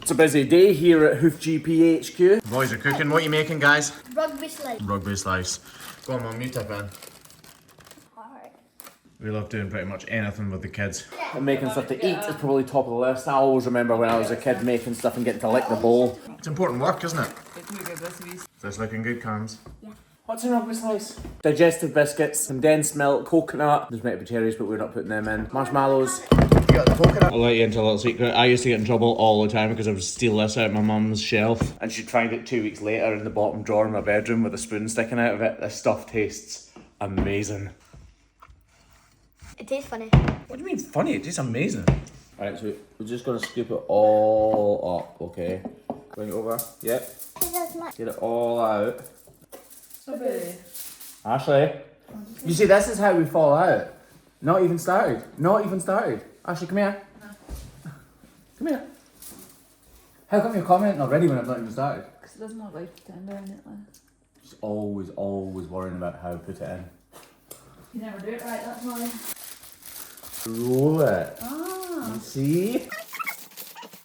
It's a busy day here at Hoof GP HQ. Boys are cooking. What are you making, guys? Rugby slice. Rugby slice. Go on, Mum, you tip in. Alright. We love doing pretty much anything with the kids. And making stuff to eat is probably top of the list. I always remember when I was a kid making stuff and getting to lick the bowl. It's important work, isn't it? That's looking good, Carms. Yeah. What's in rugby slice? Digestive biscuits, condensed milk, coconut. There's meant to be cherries, but we're not putting them in. Marshmallows. You got the coconut? I'll let you into a little secret. I used to get in trouble all the time because I would steal this out of my mum's shelf. And she'd find it 2 weeks later in the bottom drawer in my bedroom with a spoon sticking out of it. This stuff tastes amazing. It tastes funny. What do you mean funny? It tastes amazing. Alright, so we're just going to scoop it all up, okay? Bring it over. Yep. Get it all out. Ashley, you see, this is how we fall out. Not even started. Not even started. Ashley, come here. Come here. How come you're commenting already when I've not even started? Because it doesn't look like tender in it. She's always worrying about how to put it in. You never do it right, that's why. Roll it. Ah, You see?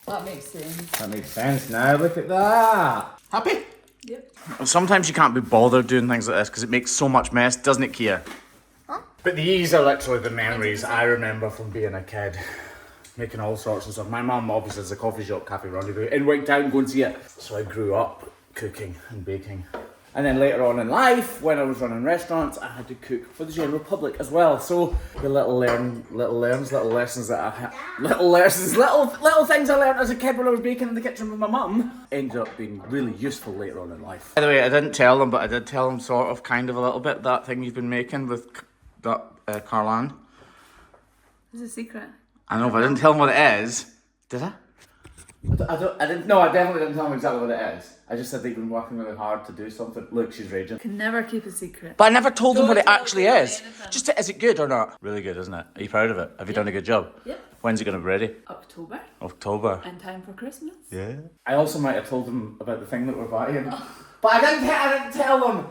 that makes sense. That makes sense now. Look at that. Happy? Yep. Sometimes you can't be bothered doing things like this because it makes so much mess, doesn't it, Kia? Huh? But these are literally the memories I remember from being a kid. Making all sorts of stuff. My mum obviously has a coffee shop, Cafe Rendezvous, in Wigtown, go and see it. So I grew up cooking and baking. And then later on in life, when I was running restaurants, I had to cook for the general public as well. So the little lessons that I had, little things I learned as a kid when I was baking in the kitchen with my mum, ended up being really useful later on in life. By the way, I didn't tell them, but I did tell them sort of, kind of a little bit, that thing you've been making with that Carlan. It's a secret. I know, but I didn't tell them what it is. Did I? I definitely didn't tell them exactly what it is. I just said they've been working really hard to do something. Look, she's raging. Can never keep a secret. But I never told them what it Don't actually tell them is. anything. Just, is it good or not? Really good, isn't it? Are you proud of it? Have you done a good job? Yep. When's it going to be ready? October. October. In time for Christmas. Yeah. I also might have told them about the thing that we're buying. But I didn't tell them.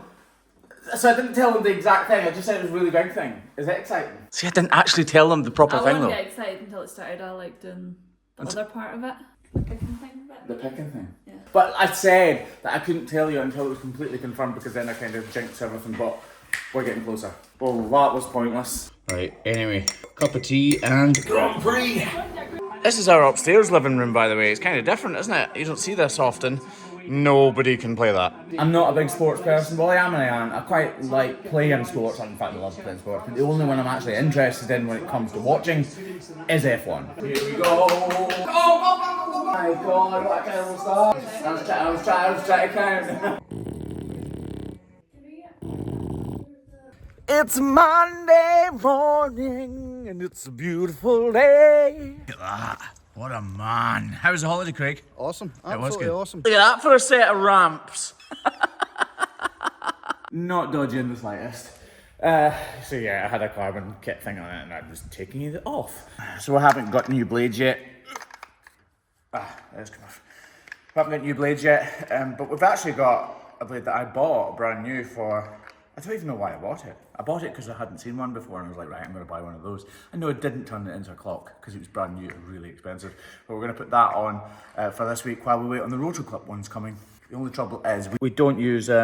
So I didn't tell them the exact thing. I just said it was a really big thing. Is it exciting? See, I didn't actually tell them the proper I thing wouldn't though. get excited until it started. I like doing the other part of it. The picking thing of it. The picking thing? Yeah. But I said that I couldn't tell you until it was completely confirmed because then I kind of jinxed everything, but we're getting closer. Well, that was pointless. Right, anyway, cup of tea and Grand Prix. This is our upstairs living room, by the way. It's kind of different, isn't it? You don't see this often. Nobody can play that. I'm not a big sports person. Well, I am and I aren't. I quite like playing sports. In fact, I love playing sports. But the only one I'm actually interested in when it comes to watching is F1. Here we go. Oh my God, what a terrible start. I was trying to count. It's Monday morning and it's a beautiful day. Look at that. What a man. How was the holiday, Craig? Awesome. It was Absolutely good. awesome. Look at that for a set of ramps. Not dodgy in the slightest. So yeah, I had a carbon kit thing on it and I was taking it off. So we haven't got new blades yet. There's come off. We haven't got new blades yet, but we've actually got a blade that I bought brand new for, I don't even know why I bought it. I bought it because I hadn't seen one before and I was like, right, I'm going to buy one of those. I know it didn't turn it into a clock because it was brand new and really expensive. But we're going to put that on for this week while we wait on the Rotor Clip ones coming. The only trouble is we don't use, what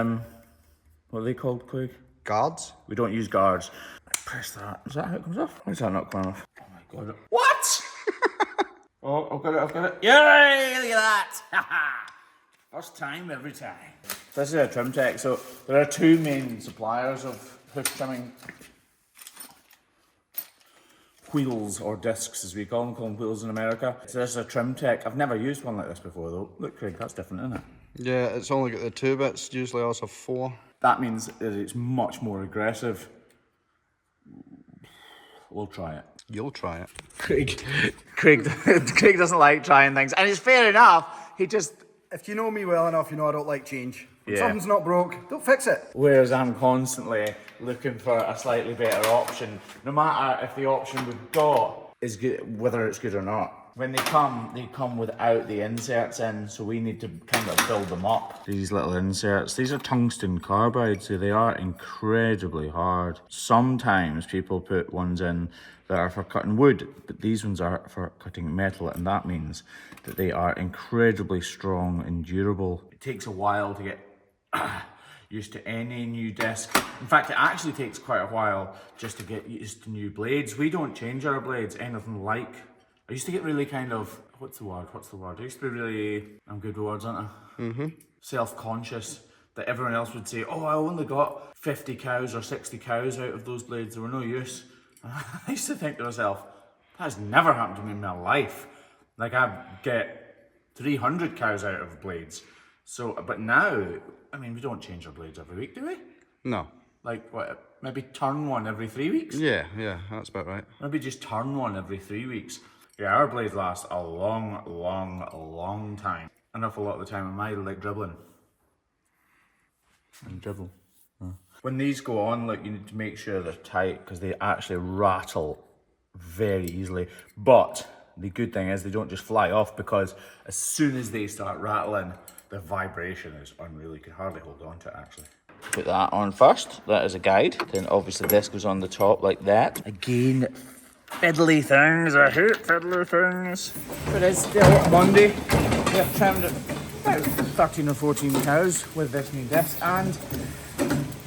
are they called, Craig? Guards? We don't use guards. Press that. Is that how it comes off? Why is that not coming off? Oh my God. What? Oh, I've got it. Yay, look at that. First time, every time. This is a trim tech. So there are two main suppliers of hoof trimming wheels or discs, as we call them wheels in America. So this is a trim tech. I've never used one like this before though. Look, Craig, that's different, isn't it? Yeah, it's only got the 2 bits. Usually I also have 4. That means that it's much more aggressive. We'll try it. You'll try it. Craig doesn't like trying things, and it's fair enough. He just, If you know me well enough, you know I don't like change. When Yeah. something's not broke, don't fix it. whereas I'm constantly looking for a slightly better option, no matter if the option we've got is good, whether it's good or not. When they come without the inserts in, so we need to kind of build them up. These little inserts, these are tungsten carbide, so they are incredibly hard. Sometimes people put ones in that are for cutting wood, but these ones are for cutting metal, and that means that they are incredibly strong and durable. It takes a while to get used to any new disc. In fact, it actually takes quite a while just to get used to new blades. We don't change our blades anything like. I used to get really kind of, what's the word? I used to be really, I'm good with words, aren't I? Self-conscious, that everyone else would say, oh, I only got 50 cows or 60 cows out of those blades, they were no use. And I used to think to myself, that has never happened to me in my life. Like, I get 300 cows out of blades. So, but now, I mean, we don't change our blades every week, do we? No. Like, what, maybe turn one every 3 weeks? Yeah, that's about right. Maybe just turn one every 3 weeks. Yeah, our blades last a long time. Enough a lot of the time, am I like dribbling? And dribble. When these go on, like, you need to make sure they're tight because they actually rattle very easily. But the good thing is they don't just fly off, because as soon as they start rattling, the vibration is unreal. You can hardly hold on to it, actually. Put that on first. That is a guide. Then obviously this goes on the top like that. Again, fiddly things. I hate fiddly things. But it's still Monday. We have trimmed about 13 or 14 cows with this new disc, and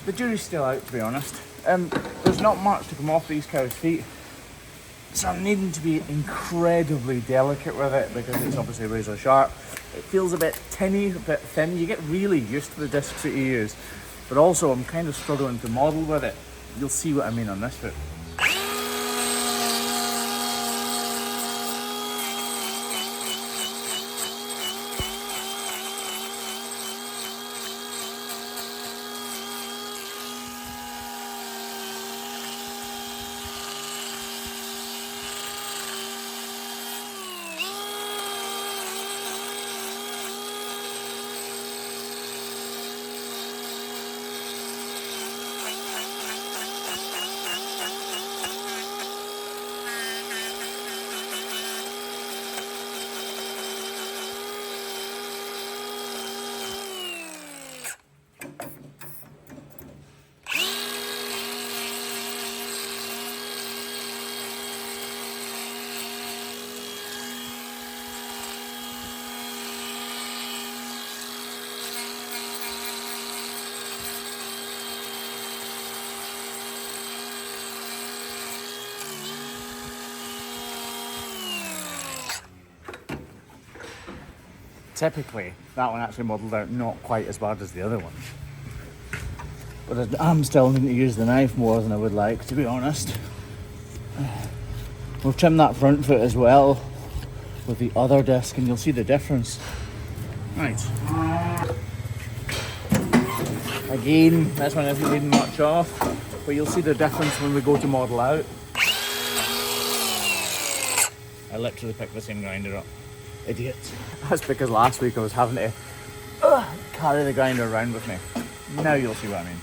the jury's still out, to be honest. There's not much to come off these cows' feet, so I'm needing to be incredibly delicate with it because it's obviously razor sharp. It feels a bit tinny, a bit thin. You get really used to the discs that you use, but also I'm kind of struggling to model with it. You'll see what I mean on this foot. Typically, that one actually modelled out not quite as bad as the other one. But I'm still needing to use the knife more than I would like, to be honest. We'll trim that front foot as well with the other disc, and you'll see the difference. Right. Again, this one isn't needing much off, but you'll see the difference when we go to model out. I literally picked the same grinder up. Idiot. That's because last week I was having to carry the grinder around with me. Now you'll see what I mean.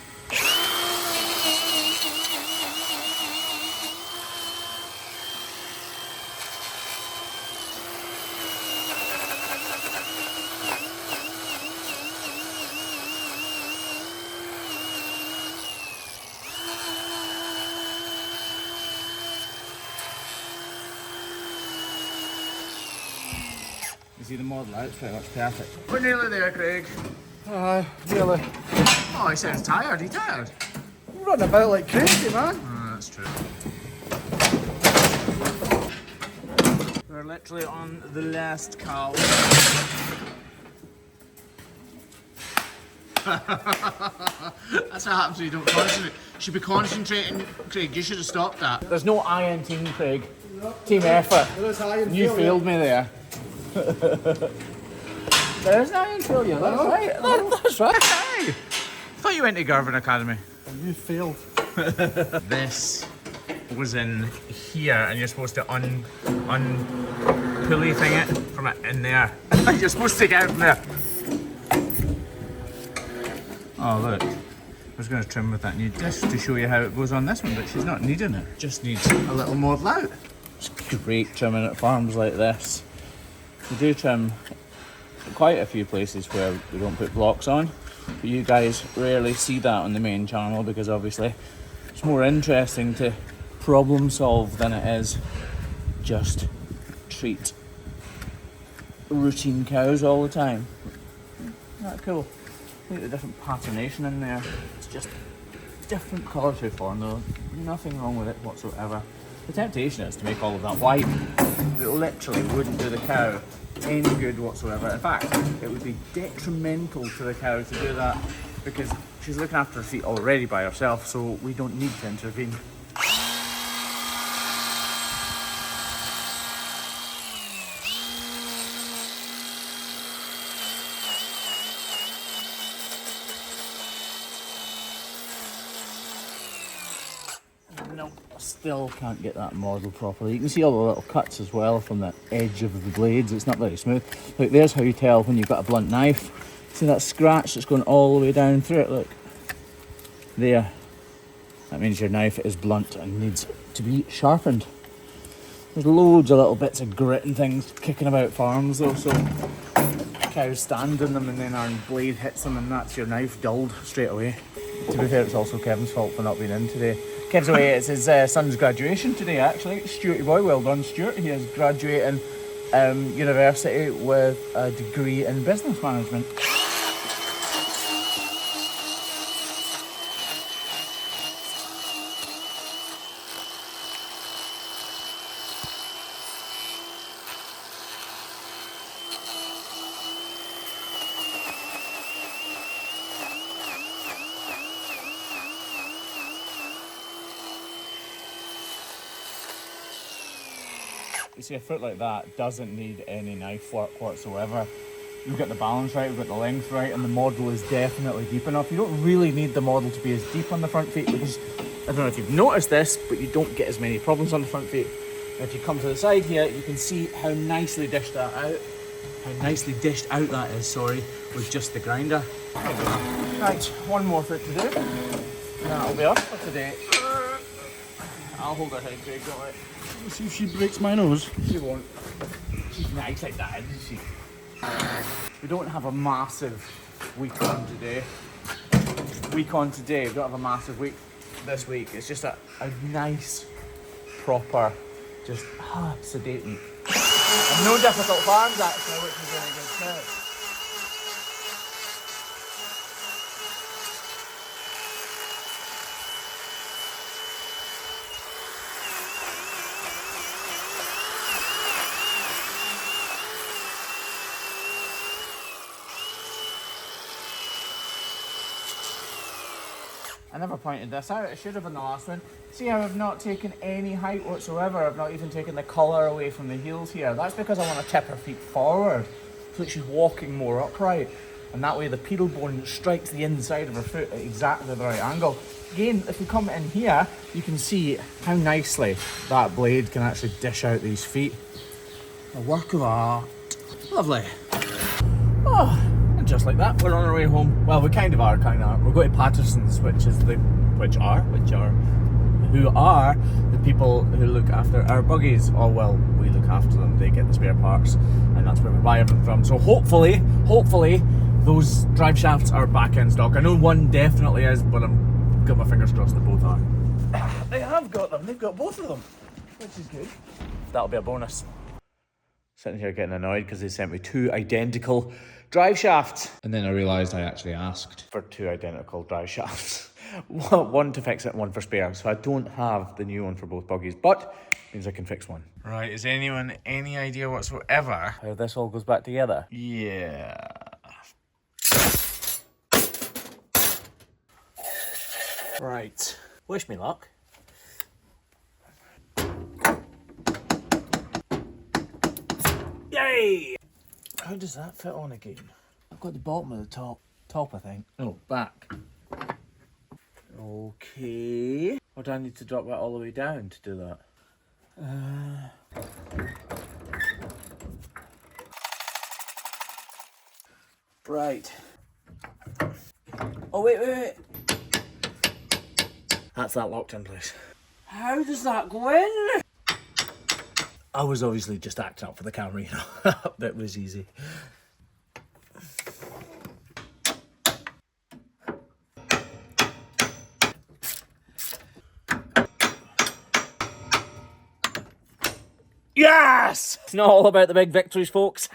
You see the model out, it's pretty much perfect. We're nearly there, Craig. Really? Oh, he sounds tired. He tired? You run about like crazy, man. Oh, that's true. We're literally on the last cow. That's what happens when you don't concentrate. You should be concentrating, Craig. You should have stopped that. There's no I in team, Craig. Team effort. There is high and You failure. failed me there. There's no I in failure. That's right. That's right. Hey. I thought you went to Garvin Academy. You failed. This was in here, and you're supposed to pulley thing it from it in there. You're supposed to get out from there. Oh look, I was going to trim with that new disc to show you how it goes on this one, but she's not needing it. Just needs a little model out. Just great trimming at farms like this. We do trim quite a few places where we don't put blocks on, but you guys rarely see that on the main channel because obviously it's more interesting to problem solve than it is just treat routine cows all the time. Isn't that cool? Look at the different patternation in there. It's just different colour to form though. Nothing wrong with it whatsoever. The temptation is to make all of that white. It literally wouldn't do the cow any good whatsoever. In fact, it would be detrimental to the cow to do that because she's looking after her feet already by herself, so we don't need to intervene. No, still can't get that model properly. You can see all the little cuts as well from the edge of the blades. It's not very smooth. Look, there's how you tell when you've got a blunt knife. See that scratch that's going all the way down through it? Look. There. That means your knife is blunt and needs to be sharpened. There's loads of little bits of grit and things kicking about farms though, so cows stand in them and then our blade hits them and that's your knife dulled straight away. To be fair, it's also Kevin's fault for not being in today. Kev's away, it's his son's graduation today actually. Stuarty boy, well done Stuart. He is graduating university with a degree in business management. You see, a foot like that doesn't need any knife work whatsoever. We've got the balance right, we've got the length right, and the model is definitely deep enough. You don't really need the model to be as deep on the front feet because, I don't know if you've noticed this, but you don't get as many problems on the front feet. And if you come to the side here, you can see how nicely dished that out. How nicely dished out that is, sorry, with just the grinder. Right, one more foot to do. And that'll be us for today. I'll hold her head, Craig, don't worry. See if she breaks my nose. She won't. She's nice like that, isn't she? We don't have a massive week on today. We don't have a massive week this week. It's just a nice, proper, just sedating. And no difficult farms actually, which is really good smell. I never pointed this out, it should have been the last one. See how I've not taken any height whatsoever, I've not even taken the colour away from the heels here. That's because I want to tip her feet forward, so that she's walking more upright. And that way the pedal bone strikes the inside of her foot at exactly the right angle. Again, if we come in here, you can see how nicely that blade can actually dish out these feet. A work of art. Lovely. Oh. Just like that, we're on our way home. Well, we kind of are, We're going to Patterson's, who are the people who look after our buggies. Oh well, we look after them. They get the spare parts, and that's where we buy everything from. So hopefully, those drive shafts are back in stock. I know one definitely is, but I'm got my fingers crossed that both are. They have got them. They've got both of them, which is good. That'll be a bonus. Sitting here getting annoyed because they sent me two identical drive shafts. And then I realised I actually asked for two identical drive shafts. One to fix it, one for spare. So I don't have the new one for both buggies, but means I can fix one. Right, is anyone any idea whatsoever how this all goes back together? Yeah. Right. Wish me luck. Yay! How does that fit on again? I've got the bottom of the top. Top, I think. No, back. Okay. Or do I need to drop that all the way down to do that? Right. Oh, wait. That's that locked in place. How does that go in? I was obviously just acting up for the camera, you know. That was easy. Yes! It's not all about the big victories, folks.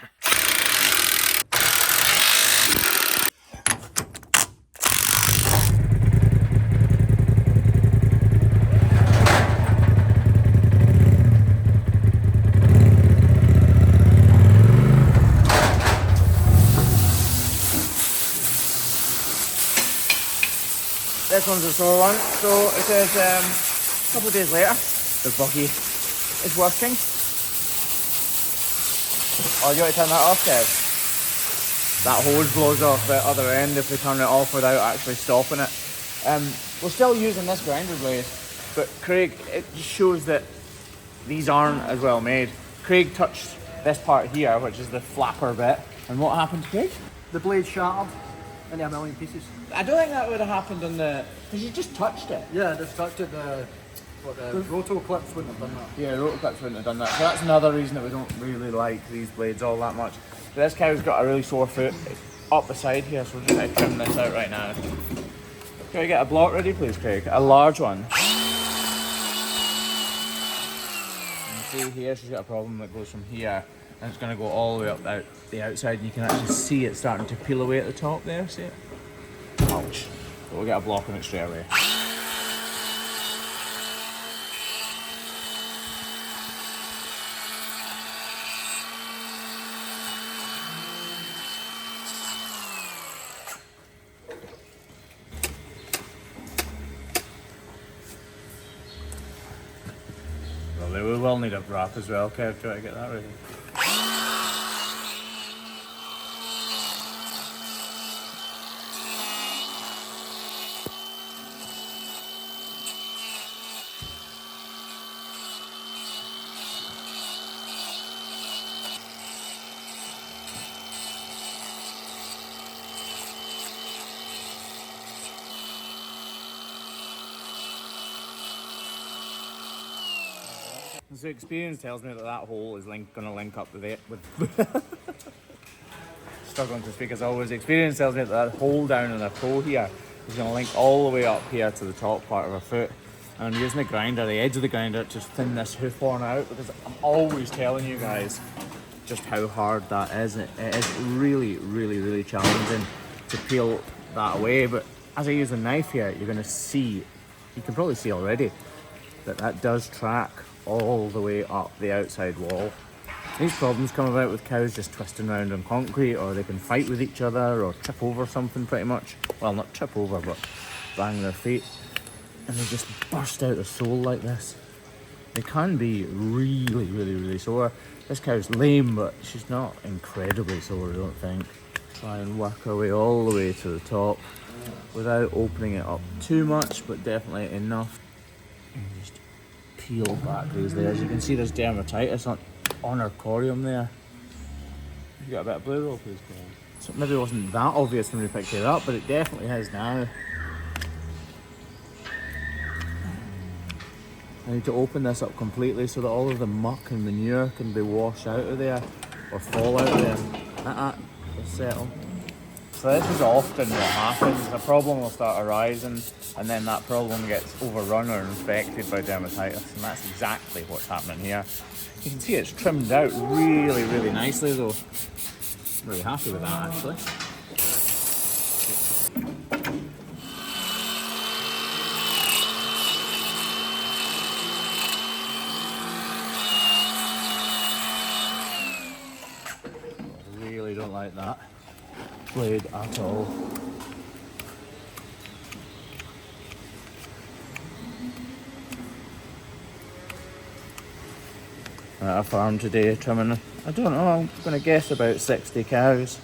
This one's a sore one, so it says a couple of days later, the buggy is working. Oh, you want to turn that off, Kev? That hose blows off the other end if we turn it off without actually stopping it. We're still using this grinder blade, but Craig, it just shows that these aren't as well made. Craig touched this part here, which is the flapper bit, and what happened to Craig? The blade shattered into a million pieces. I don't think that would have happened on the... because you just touched it. Yeah, just touched it. The roto clips wouldn't have done that. Yeah, rotor clips wouldn't have done that. So that's another reason that we don't really like these blades all that much. But this cow's got a really sore foot up the side here, so we're just going to trim this out right now. Can we get a block ready, please, Craig? A large one. You see here, she's got a problem that goes from here, and it's going to go all the way up the outside, and you can actually see it starting to peel away at the top there, see it? Ouch. So we'll get a block on it straight away. Well, we will need a wrap as well, Kev, try to get that ready. So experience tells me that hole is going to link up with it. Struggling to speak as always. Experience tells me that hole down in the toe here is going to link all the way up here to the top part of her foot. And I'm using the grinder, the edge of the grinder, to thin this hoof horn out, because I'm always telling you guys just how hard that is. It is really, really, really challenging to peel that away. But as I use a knife here, you're going to see, you can probably see already, that does track all the way up the outside wall. These problems come about with cows just twisting around on concrete, or they can fight with each other or trip over something pretty much. Well, not trip over, but bang their feet. And they just burst out of soul like this. They can be really, really, really sore. This cow's lame, but she's not incredibly sore, I don't think. Try and work our way all the way to the top without opening it up too much, but definitely enough. And just peel back these layers. You can see there's dermatitis on her corium there. You got a bit of blue roll, please, Graham? So it maybe wasn't that obvious when we picked it up, but it definitely is now. I need to open this up completely so that all of the muck and manure can be washed out of there, or fall out of there. Just settle. So this is often what happens. A problem will start arising, and then that problem gets overrun or infected by dermatitis, and that's exactly what's happening here. You can see it's trimmed out really, really nicely though. I'm really happy with that actually. I really don't like that blade at all. At our farm today, trimming, I don't know, I'm going to guess about 60 cows.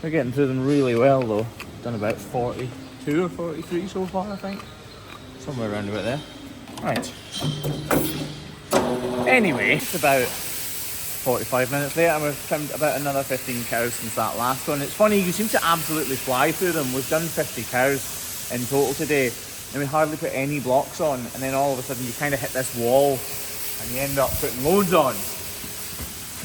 We're getting through them really well though. Done about 42 or 43 so far, I think. Somewhere around about there. Right. Anyway, it's about 45 minutes later and we've trimmed about another 15 cows since that last one. It's funny, you seem to absolutely fly through them. We've done 50 cows in total today and we hardly put any blocks on, and then all of a sudden you kind of hit this wall and you end up putting loads on.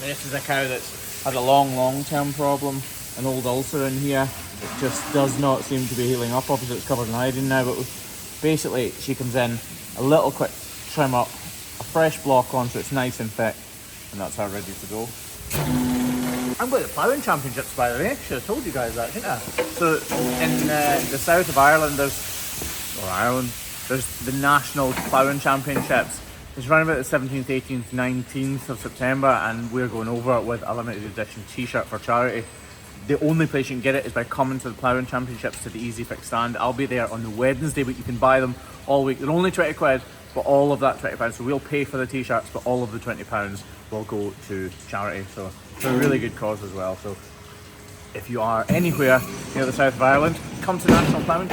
This is a cow that's had a long-term problem, an old ulcer in here. It just does not seem to be healing up. Obviously it's covered in iodine now, but basically she comes in, a little quick trim up, a fresh block on so it's nice and thick, and that's her ready to go. I'm going to the ploughing championships, by the way. Should have told you guys that, shouldn't I? So in the south of Ireland, there's the national ploughing championships. It's around about the 17th, 18th, 19th of September, and we're going over with a limited edition t-shirt for charity. The only place you can get it is by coming to the ploughing championships to the Easy Fix stand. I'll be there on the Wednesday, but you can buy them all week. They're only 20 quid, but all of that £20, so we'll pay for the t-shirts, but all of the £20 will go to charity. So it's a really good cause as well. So if you are anywhere near the south of Ireland, come to the National Ploughing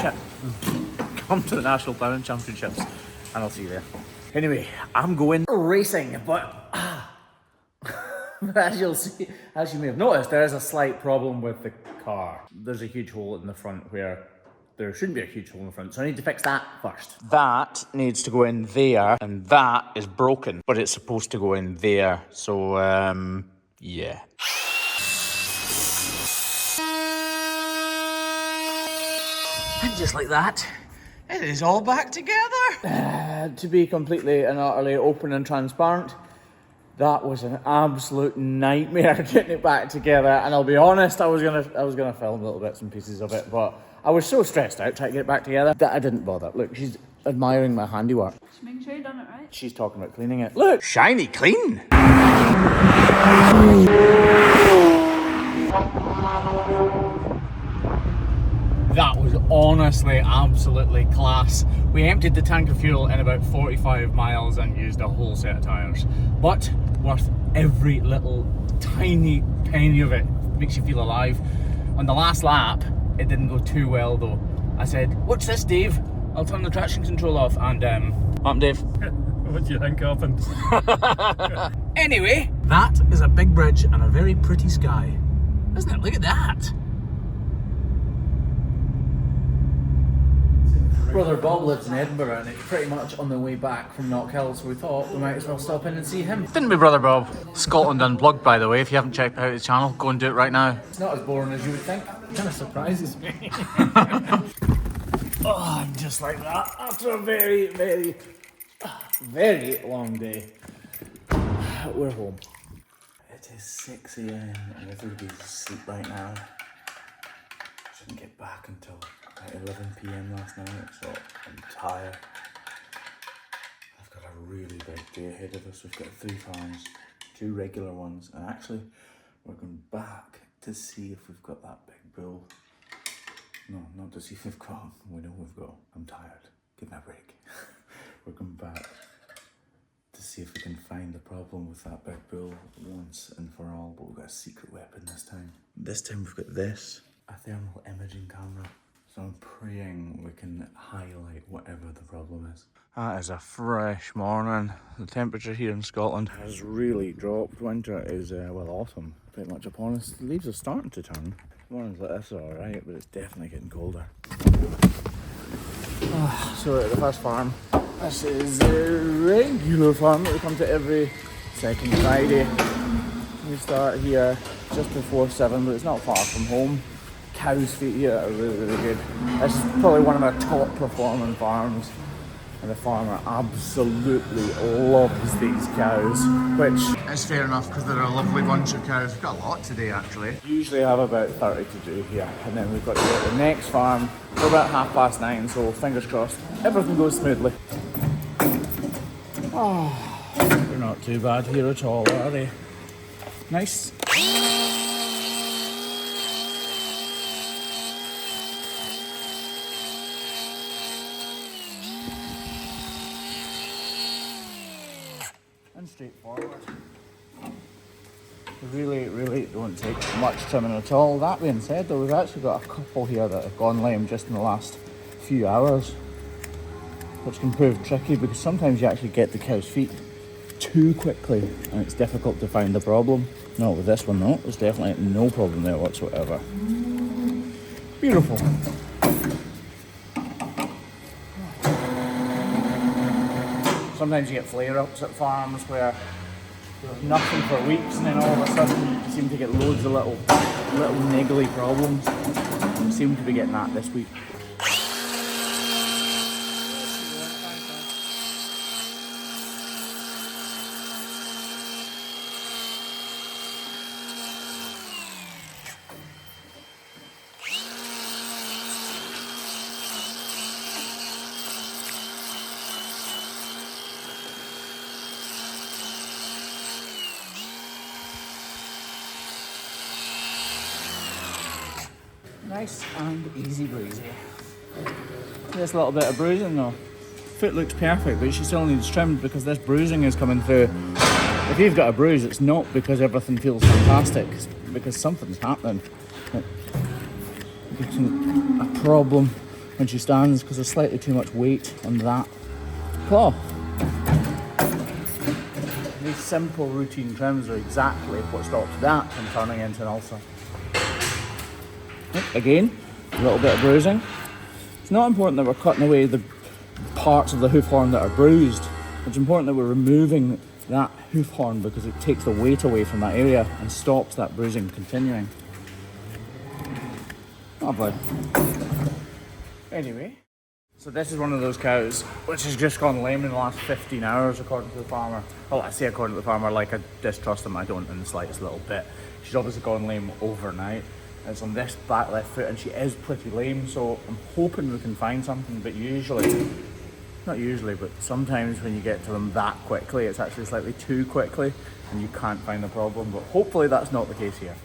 Come to the National Ploughing Championships, and I'll see you there. Anyway, I'm going racing, but as you may have noticed, there is a slight problem with the car. There's a huge hole in the front where there shouldn't be a huge hole in the front, so I need to fix that first. That needs to go in there, and that is broken, but it's supposed to go in there, so yeah. And just like that, it is all back together. To be completely and utterly open and transparent, that was an absolute nightmare getting it back together. And I'll be honest, I was gonna film little bits and pieces of it, but I was so stressed out trying to get it back together that I didn't bother. Look, she's admiring my handiwork. Just making sure you've done it right. She's talking about cleaning it. Look, shiny clean. That was honestly absolutely class. We emptied the tank of fuel in about 45 miles and used a whole set of tyres. But worth every little tiny penny of it. Makes you feel alive. On the last lap, it didn't go too well though. I said, "Watch this, Dave. I'll turn the traction control off." And I'm Dave. What do you think happened? Anyway, That is a big bridge and a very pretty sky. Isn't it? Look at that. Brother Bob lives in Edinburgh and it's pretty much on the way back from Knockhill, so we thought we might as well stop in and see him. Didn't we, Brother Bob? Scotland Unplugged, by the way. If you haven't checked out his channel, go and do it right now. It's not as boring as you would think. It kind of surprises me. Oh, and just like that, after a very, very, very long day, we're home. It is 6 AM and everybody's asleep right now. Shouldn't get back until about 11 PM last night, so I'm tired. I've got a really big day ahead of us. We've got 3 farms, 2 regular ones, and actually we're going back to see if we've got that big bull. No, not to see if we've got, we know we've got. I'm tired, give me a break. We're going back to see if we can find the problem with that big bull once and for all, but we've got a secret weapon this time. This time we've got this, a thermal imaging camera. So I'm praying we can highlight whatever the problem is. That is a fresh morning. The temperature here in Scotland has really dropped. Winter is, well, autumn pretty much upon us. The leaves are starting to turn. Mornings like this are alright, but it's definitely getting colder. So at the first farm, this is the regular farm that we come to every second Friday. We start here just before 7, but it's not far from home. Cows' feet here are really, really good. This is probably one of our top performing farms, and the farmer absolutely loves these cows, which is fair enough because they're a lovely bunch of cows. We've got a lot today actually. Usually have about 30 to do here, and then we've got to go to the next farm for about 9:30, so fingers crossed everything goes smoothly. Oh, they're not too bad here at all, are they? Nice. And straightforward. They really don't take much trimming at all. That being said though, we've actually got a couple here that have gone lame just in the last few hours, which can prove tricky because sometimes you actually get the cow's feet too quickly and it's difficult to find the problem. Not with this one though, there's definitely no problem there whatsoever. Beautiful. Sometimes you get flare-ups at farms where nothing for weeks, and then all of a sudden you seem to get loads of little niggly problems. We seem to be getting that this week. Nice and easy breezy. This little bit of bruising though. Foot looks perfect, but she still needs trimmed because this bruising is coming through. If you've got a bruise, it's not because everything feels fantastic, it's because something's happening. Getting a problem when she stands because there's slightly too much weight on that claw. These simple routine trims are exactly what stops that from turning into an ulcer. Again, a little bit of bruising. It's not important that we're cutting away the parts of the hoof horn that are bruised. It's important that we're removing that hoof horn because it takes the weight away from that area and stops that bruising continuing. Lovely. Anyway, so this is one of those cows which has just gone lame in the last 15 hours according to the farmer. Well, I say according to the farmer like I distrust him, I don't in the slightest little bit. She's obviously gone lame overnight. It's on this back left foot and she is pretty lame, so I'm hoping we can find something, but not usually, but sometimes when you get to them that quickly, it's actually slightly too quickly and you can't find the problem, but hopefully that's not the case here.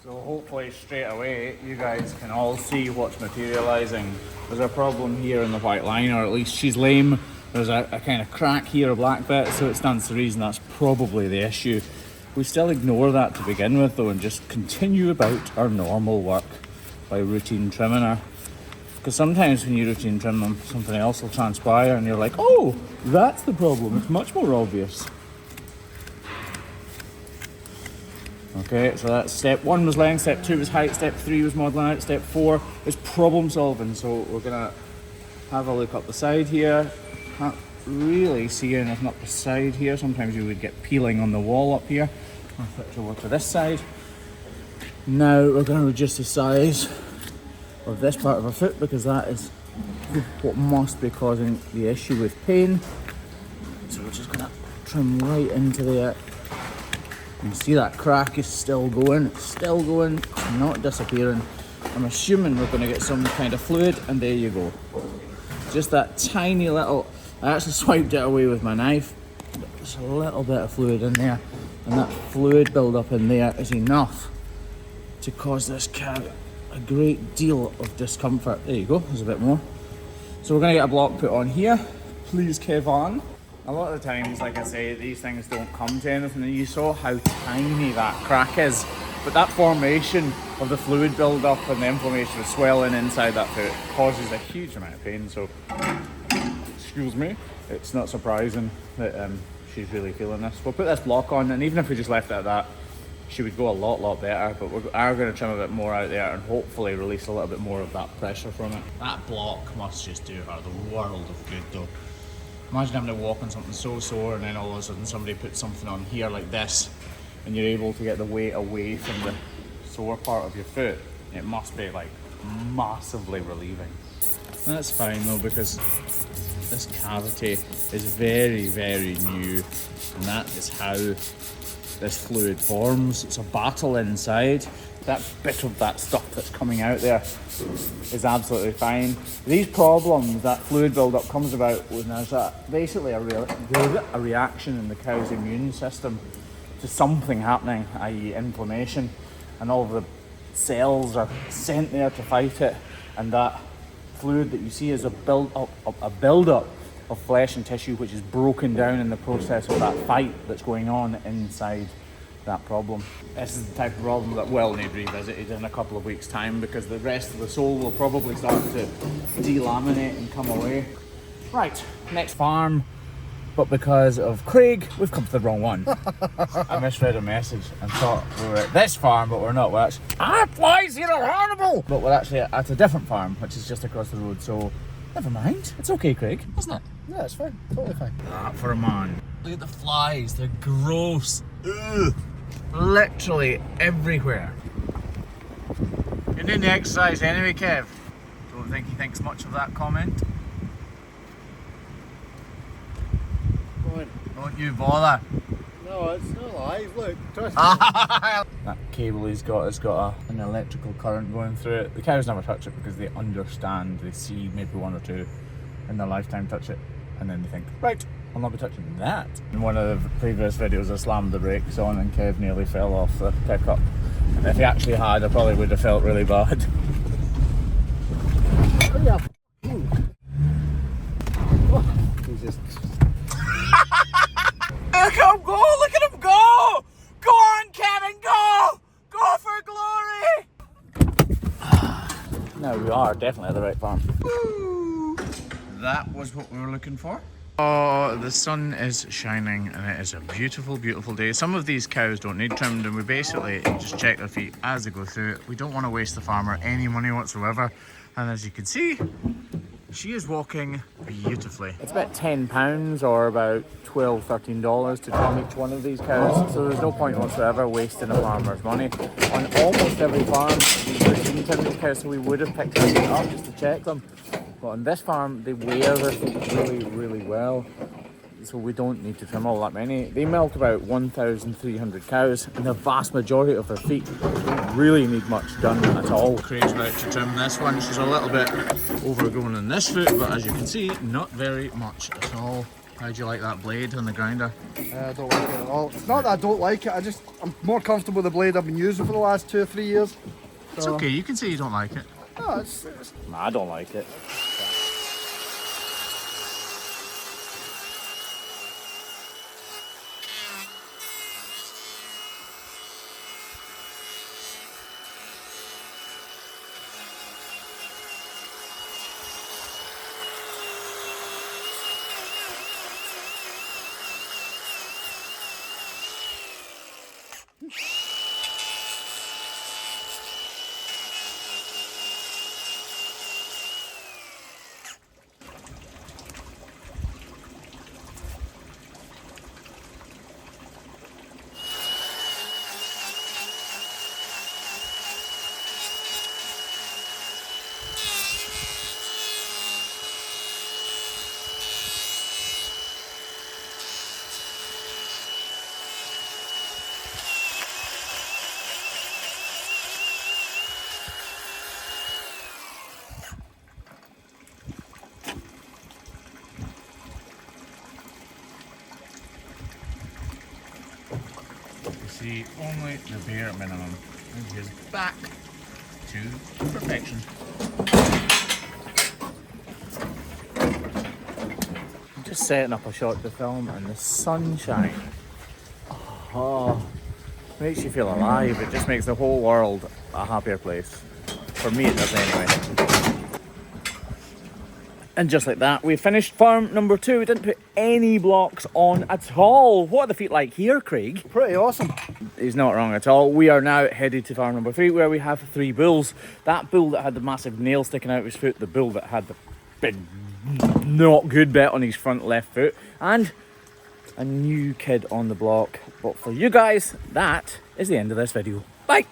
So hopefully straight away you guys can all see what's materialising. There's a problem here in the white line, or at least she's lame. There's a kind of crack here, a black bit, so it stands to reason that's probably the issue. We still ignore that to begin with though and just continue about our normal work by routine trimming her. Because sometimes when you routine trim them, something else will transpire and you're like, oh, that's the problem. It's much more obvious. Okay, so that's step 1 was length, step 2 was height, step 3 was modelling out, step 4 is problem solving. So we're gonna have a look up the side here. Can't really see anything up the side here. Sometimes you would get peeling on the wall up here. I'll switch over to this side. Now we're gonna reduce the size of this part of our foot because that is what must be causing the issue with pain. So we're just gonna trim right into there. You can see that crack is still going, it's not disappearing. I'm assuming we're going to get some kind of fluid, and there you go. Just that tiny little, I actually swiped it away with my knife, but there's a little bit of fluid in there, and that fluid build-up in there is enough to cause this cow a great deal of discomfort. There you go, there's a bit more. So we're going to get a block put on here. Please, Kevon. A lot of the times, like I say, these things don't come to anything, and you saw how tiny that crack is. But that formation of the fluid build-up and the inflammation of swelling inside that foot causes a huge amount of pain. So, excuse me, it's not surprising that she's really feeling this. We'll put this block on, and even if we just left it at that, she would go a lot better. But we are going to trim a bit more out there and hopefully release a little bit more of that pressure from it. That block must just do her the world of good though. Imagine having to walk on something so sore and then all of a sudden somebody puts something on here like this and you're able to get the weight away from the sore part of your foot. It must be like massively relieving. That's fine though because this cavity is very new, and that is how this fluid forms. It's a battle inside. That bit of that stuff that's coming out there is absolutely fine. These problems, that fluid build-up comes about when there's basically a reaction in the cow's immune system to something happening, i.e. inflammation, and all of the cells are sent there to fight it, and that fluid that you see is a build-up of flesh and tissue which is broken down in the process of that fight that's going on inside that problem. This is the type of problem that will need revisited in a couple of weeks' time, because the rest of the sole will probably start to delaminate and come away. Right, next farm. But because of Craig, we've come to the wrong one. I misread a message and thought we were at this farm, but we're not. We're actually, flies here are horrible! But we're actually at a different farm, which is just across the road, so never mind. It's okay, Craig, isn't it? Yeah, it's fine. Totally fine. That for a man. Look at the flies, they're gross. Ugh. Literally everywhere. You're doing the exercise anyway, Kev. Don't think he thinks much of that comment. Don't you bother. No, it's not live. Look, trust That cable he's got has got an electrical current going through it. The cows never touch it because they understand. They see maybe one or two in their lifetime touch it, and then they think, right, I'll not be touching that. In one of the previous videos I slammed the brakes on and Kev nearly fell off the pickup. And if he actually had, I probably would have felt really bad. Oh, yeah. Oh, Jesus. Look at him go! Look at him go! Go on, Kevin, go! Go for glory! Now we are definitely at the right farm. That was what we were looking for. Oh, the sun is shining and it is a beautiful, beautiful day. Some of these cows don't need trimmed, and we basically just check their feet as they go through it. We don't want to waste the farmer any money whatsoever. And as you can see, she is walking beautifully. It's about £10 or about $12, $13 to trim each one of these cows. So there's no point whatsoever wasting a farmer's money. On almost every farm, we routine trim these cows, so we would have picked them up just to check them. But on this farm, they wear their feet really, really well. So we don't need to trim all that many. They milk about 1,300 cows, and the vast majority of their feet don't really need much done at all. Craig's about to trim this one. She's a little bit overgrown in this foot, but as you can see, not very much at all. How'd you like that blade on the grinder? I don't like it at all. It's not that I don't like it, I'm more comfortable with the blade I've been using for the last 2 or 3 years. So. It's okay, you can say you don't like it. No, it's... Nah, I don't like it. See only the bare minimum, and he is back to perfection. I'm just setting up a shot to film, and the sunshine, oh, makes you feel alive. It just makes the whole world a happier place. For me it does anyway. And just like that, we finished farm number 2. We didn't put any blocks on at all. What are the feet like here, Craig? Pretty awesome. He's not wrong at all. We are now headed to farm number 3, where we have 3 bulls. That bull that had the massive nail sticking out of his foot, the bull that had the big not good bit on his front left foot, and a new kid on the block. But for you guys, that is the end of this video. Bye!